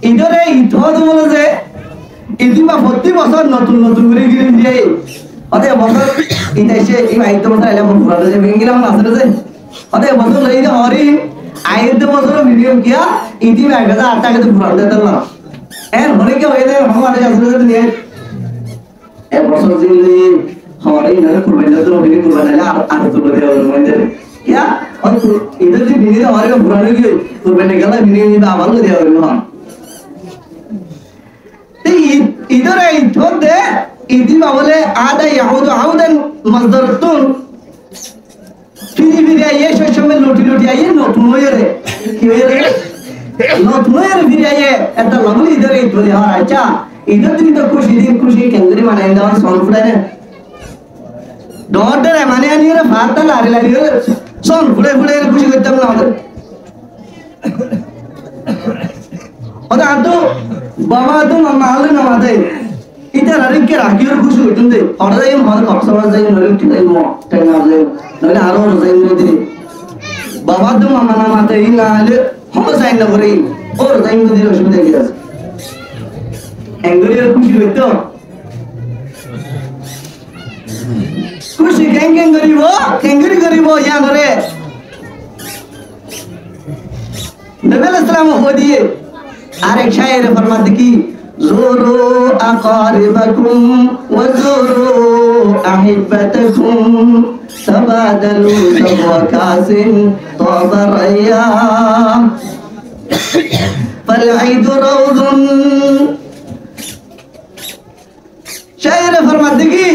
ইদরে ইথদ বলে যে ইদিবা প্রতি বছর নতুন নতুন করে গিয়ে দিয়ে অতে বছর ইতাইছে এই আইতো বছর এলা পুরানো যে বেঙ্গিলাম আছে যে অতে বছর লই যে হরি আইতো বছর ভিডিও কিয়া ইদি মেগা আটা কে পুরানো দেতা না এন হরি কে হইলে আমারে আসলে নিয়ে এ বছর দিলি হরি না কুরবানি তো ভিডিও কুরবানি আর তো বলে মনে क्या और इधर से बिनी हमारे को पुराने की कुर्बानी निकला बिनी नहीं तो आवाज़ दिया और वहाँ तो इधर है इधर दे इधर बावले आधा याहूद आउदन मज़दर तुन फिर ये शोशो में लोटी लोटी आई नो तुम्हें ये रे क्यों ये रे नो तुम्हें ये फिर ये ऐसा लवली इधर है इधर यार अच्छा इधर तो कुछ केंद्री माने इधर और सॉल्व है डॉक्टर है माने यानी ये फाता लारे लारे son ফুলে ফুলে খুশি করতাম না আমাদের ওটা তো বাবা তো মামা হলে না মাথায় এটা আরেককে রাখিও খুশি হইতেন দে ওটা যাই আমাদের কক্সবাজার যাই নইলে ঠিক যাই মো তাই না যাই নইলে আরো যাই নইলে বাবা তো মামা না মাথায় না হলে হম যাই না করে ওর যাই নইলে অসুবিধা কি আছে এঙ্গরিয়ার খুশি হইতো खुशी केंगे गरीबो या नरे नबी अलैहिस्सलाम हो दिए और एक शायर फरमाते कि ज़ुरू अक़ारिबकुम व ज़ुरू अहिब्बतकुम तबादलू तवकासिन तबरया फलईद रौज़ुन शायर फरमाते कि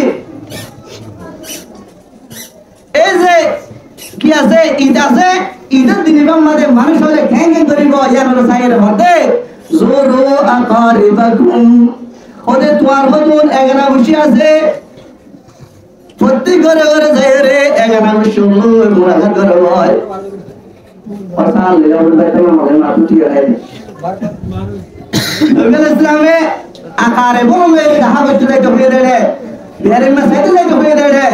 ऐसे কি আছে ঈদ আছে ঈদের দিনে বাংলাতে মানুষ হলে ঘ্যাং করিব ইয়ার সাইয়ের মধ্যে জোরো আকারিবাকুম ওদের তোয়ার হতুন এগানা বসে আছে প্রত্যেক ঘরে ঘরে যায় রে এগানা বসে মুরাকাত করে হয় পাসাল লেগা বলতে আমাদের না টুটি হয় নবী ইসলামে আকারে বলে দেখা বসে যাইতে হয়ে দেড়ে বেরে মে সাইতে যাইতে হয়ে দেড়ে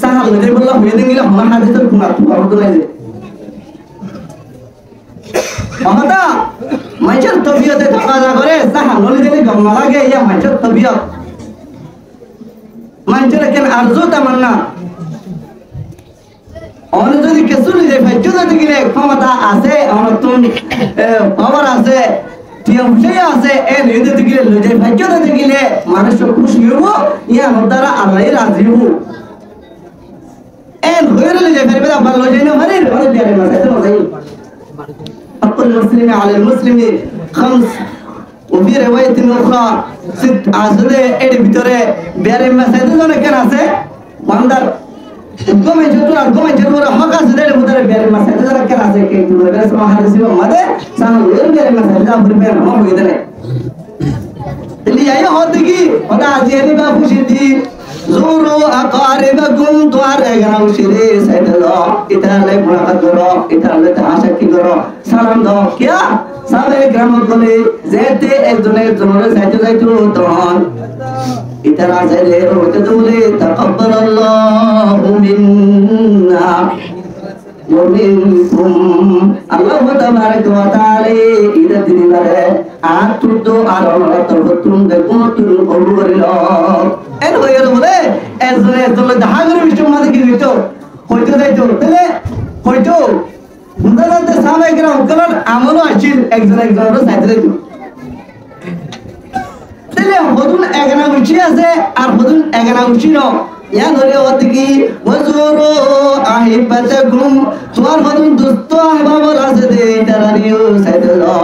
সাহাল নজর বললাম হয়ে দিন গেলে আমার হাদিসের গুনাহ তো লাগে মহাদা মাইচার তবিয়তে তাকাজা করে সাহাল নলি দিলে গম্মা লাগে ইয়া মাইচার তবিয়ত মাইচার কেন আরজু তামান্না অনে যদি কিছু নিয়ে ফাইজু দিতে গেলে ক্ষমতা আছে অনতুন পাওয়ার আছে টিএমসি আছে এ নিয়ে দিতে গেলে লজে ফাইজু দিতে গেলে মানুষ খুশি হবো ইয়া মদারা আল্লাহ রাজি হবো ان غير اللي جاي فريبه ابل لو جاينا فريد ولا بيار المسائل مزاي حق المسلم على المسلم خمس وفي روايه اخرى ست عزله এর ভিতরে بيار المسائل জনে কেন আছে বান্দার গমে যতর হক আছে এর ভিতরে بيار المسائل জনে কেন আছে কে তুমি বেশ মহাদিস মধ্যে সান এর بيار المسائل যা পরিবে না হয়ে দেয় اللي আয় হতে কি ওটা আজিয়ানি বা খুশি দি زورو أقاربكم دوار اگرام شری سید دو اتارلے ملاقات کرو اتارلے تحاشا کی کرو سلام دو کیا سب اگرام کلی زیتے ایک دنے زمرے سیدو سیدو دون اتارا سیدے روچ دولی تقبل اللہ منا ومنكم الله تبارك وتعالى إذا دنيا أتودو على الله تباركم دكتور قبولنا إن هو يقوله إذا دهاجر بيشتم ما تكيد بيشتو هويتو دايتو تله هويتو بندر ده سامع كلام كلام أمانو أشيل إكزر رو سايدلتو تله هودون إعلان وشي أزه أرهودون إعلان وشي رو या नरे होते की वजूरो अहिब्बतकुम तुआर हदुन दोस्तो अहबाबल আছে দে ইতারিও সাইদলো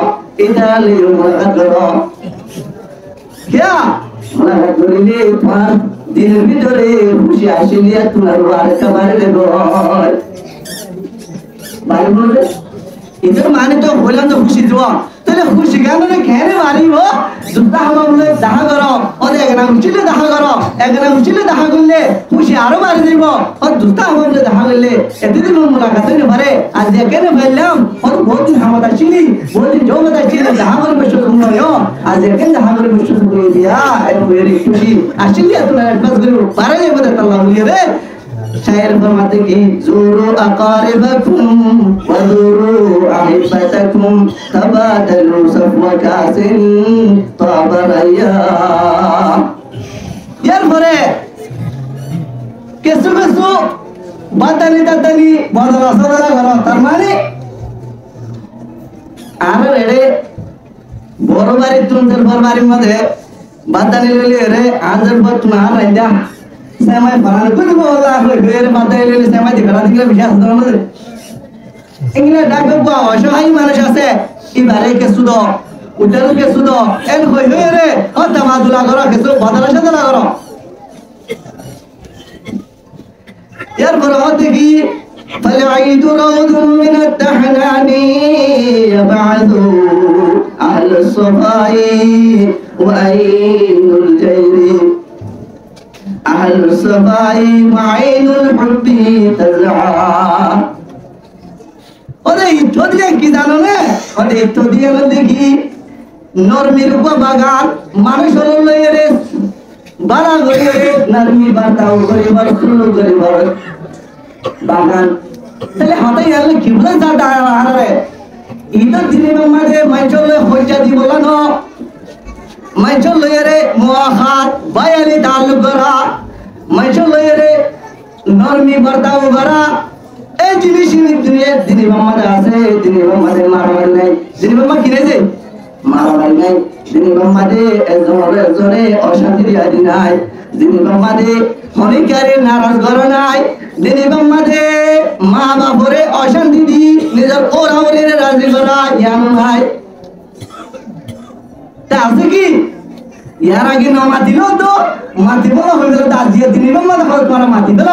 ইতালিও মাগরো क्या মাগরো করিলে তোমার দিনের ভিতরে খুশি আসিলে তোমার আর কবারে দেবো ভাই বলে इधर माने तो बोलम तो खुशी दो तले खुशी गानो ने कहने वाली हो जुत्ता हम बोले दाहा करो और एकना उचिले दाहा करो एकना उचिले दाहा करले खुशी आरो मारे देबो और जुत्ता हम बोले दाहा करले एते दिन मुलाकात ने भरे आज केने भइलाम और बहुत दिन हम बताचिली बहुत दिन जो बताचिली दाहा कर बसो तुम यो आज केने दाहा कर बसो तुम दिया ए मेरी खुशी आशिली तुला एडवांस करू पारे बता तल्ला मुली रे শায়ের ফরমাতে কি জুরু আকারিবাকুম ওয়া জুরু আহিবাতাকুম তাবাদালু সাফওয়া কাসিন তাবারাইয়া। এরপরে কিছু কিছু বাদানি দাদানি বদলা সদলা করো, তার মানে আর রে বড় বাড়ি তুমদের বড় বাড়ির মধ্যে বাদানি লইলে রে আজের পর তুমি আর রাইদা সেমাই ফারান করে বলা হই রে বাদানি লইলে সেমাই দিখরা দিলে বিশাস ধরনের মধ্যে ইংলে ডাকে বাবা অসহায় মানুষ আছে এবারে কিছু দাও উঠানো কিছু দাও এন হই রে ও তামাদুলা করো কিছু বদলা সদলা করো। এরপর দেখি فالعيد روض من التحنان يبعث أهل الصفاء وعين الجير أهل الصفاء وعين الحب تزعى। ওরে ইতো দিয়ে কি জানো না, ওরে ইতো দিয়ে দেখি নরমির বাগান মানুষ হলো লইরে বাড়া গড়িয়ে নরমি বাতাও গড়িবার শুরু গড়িবার বাগান তাহলে হাতে গেলে কি বলে যা ডারে ঈদের দিনের মাঝে মাইচলে হইজা দি বলানো মাইচল লইরে মুআখাত বায়ালি তালুক করা মাইচল লইরে নরমি বার্তাও করা এই জিনিস দুনিয়ার দিনের মাঝে আছে। দিনের মাঝে মারামারি নাই, দিনের মাঝে কিনেছে মারামারি নাই, দিনের মাঝে জোরে অশান্তি আদি নাই, দিনের মাঝে হনিকারে নারাজ করা নাই, দিনের মাঝে মা বাপরে অশান্তি দি নিজের ওরা ওরে রাজি করা ইয়ানো নাই। তা আছে কি ইয়ার আগে না মাতি লো তো মাতি বলা হইল তার দিয়ে দিনের মাঝে খরচ করা মাতি দিল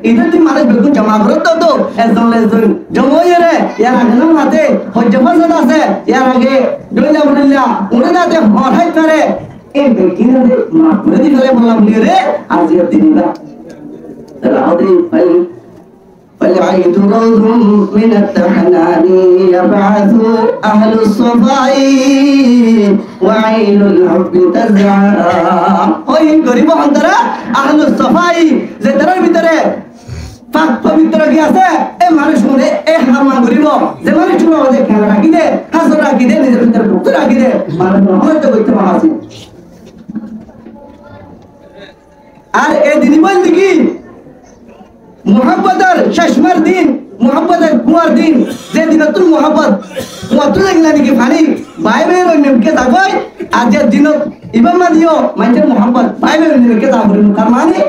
এটা তুই মানুষ বেগুন জমা করত তো একজন জময়ে রে ইয়ার আগে না মাতে হজ্জ ফসল আছে ইয়ার আগে দইলা উড়িলা উড়ে যাতে হঠাৎ করে এই বেকিনে মা করে দিলে বললাম রে আজ দিনটা العظيم فالعيد روض من التحنان يبعث أهل الصفاء وعين الحب تزعى। ওই গরিব অন্তরা আহলু সফাই যে তার ভিতরে পাক পবিত্র কি আছে এই মানুষ মনে এই হামা গরিব যে মানুষ মনে খেলা রাখি দে হাসর রাখি দে নিজের ভিতরে ভক্ত রাখি দে মানুষ হয়তো করতে পারছে। আর এই দিনই বলতে কি মোহাম্মদের শেষমের দিন, মোহাম্মদের কুয়ার দিন, যে দিন তুই মোহাম্মদ কত লাগলা নাকি ফানি বাইবের নেমকে যাবই আজের দিন ইমাম দিও মানে মোহাম্মদ বাইবের নেমকে যাবই তার মানে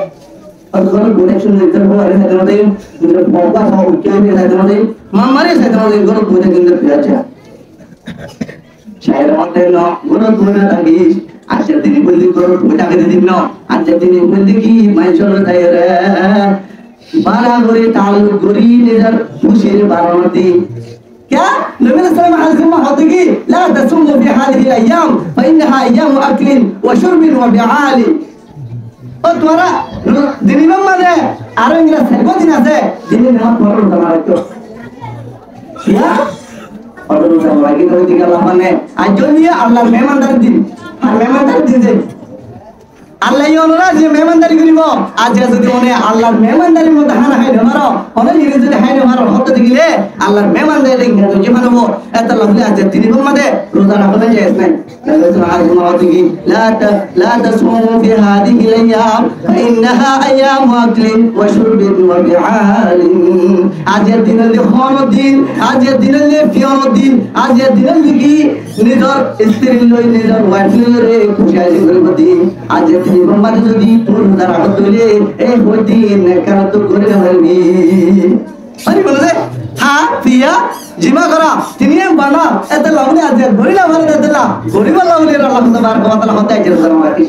অতগুলো গুণে শুনে দিতে হবে সাথে মধ্যে বাবা সব উঠে সাথে মধ্যে মামারে সাথে মধ্যে গুলো গুণে কিন্তু পেয়েছে শায়ের মধ্যে ন গুলো গুণে লাগিস আজের দিন বললি গুলো গুণাকে দিন ন আজের দিন বললি কি মাইশর তাই রে बारा गोरे ताल्लुक गोरी निजर खुशीर बारामती क्या नबी सल्लल्लाहु अलैहि वसल्लम होते की ला तसुमु fi hadhihi al-ayyam fa innaha ayyamu aklin wa shurbin wa bi'ali। ও তোরা দিনের মধ্যে আর ইংরা সেগো দিন আছে দিনের নাম পড়ো তোমার তো ইয়া পড়ো তোমার কি করে দিকে আল্লাহ মানে আজ যদি আল্লাহর মেহমানদারি দিন আর মেহমানদারি দিন যে আল্লাহ ইওনরা যে মেহমানদারি করিব আজ যদি মনে আল্লাহর মেহমানদারির মধ্যে হানা হয় ধরো অনেক জিনিস যদি হয় ধরো হতে দিলে আল্লাহর মেহমানদারি কিন্তু যে মানব এত লাভলে আছে দিনের মধ্যে রোজা রাখলে যায় নাই আজ মাওতি কি লা তাসুমু ফি হাদিহি আল-আyyam ইন্নাহা আইয়ামু আক্লিন ওয়া শুরবিন ওয়া বিআলিন। আজের দিনের দিন আজের দিনের ফিয়র দিন আজের দিনের কি নিজর স্ত্রী লই নিজর ওয়াইফ লই খুশি করব দিন আজের দিন বাবা যদি তোর দ্বারা হতলে এই দিন কেন তো করে হইনি আরে বলে হ্যাঁ পিয়া জিমা করা তিনি বানা এত লাভনে আজ গরিলা ভালো দেলা গরিবা লাভনে আল্লাহ তাবারক ওয়া তাআলা হতে আজর ফরমায়।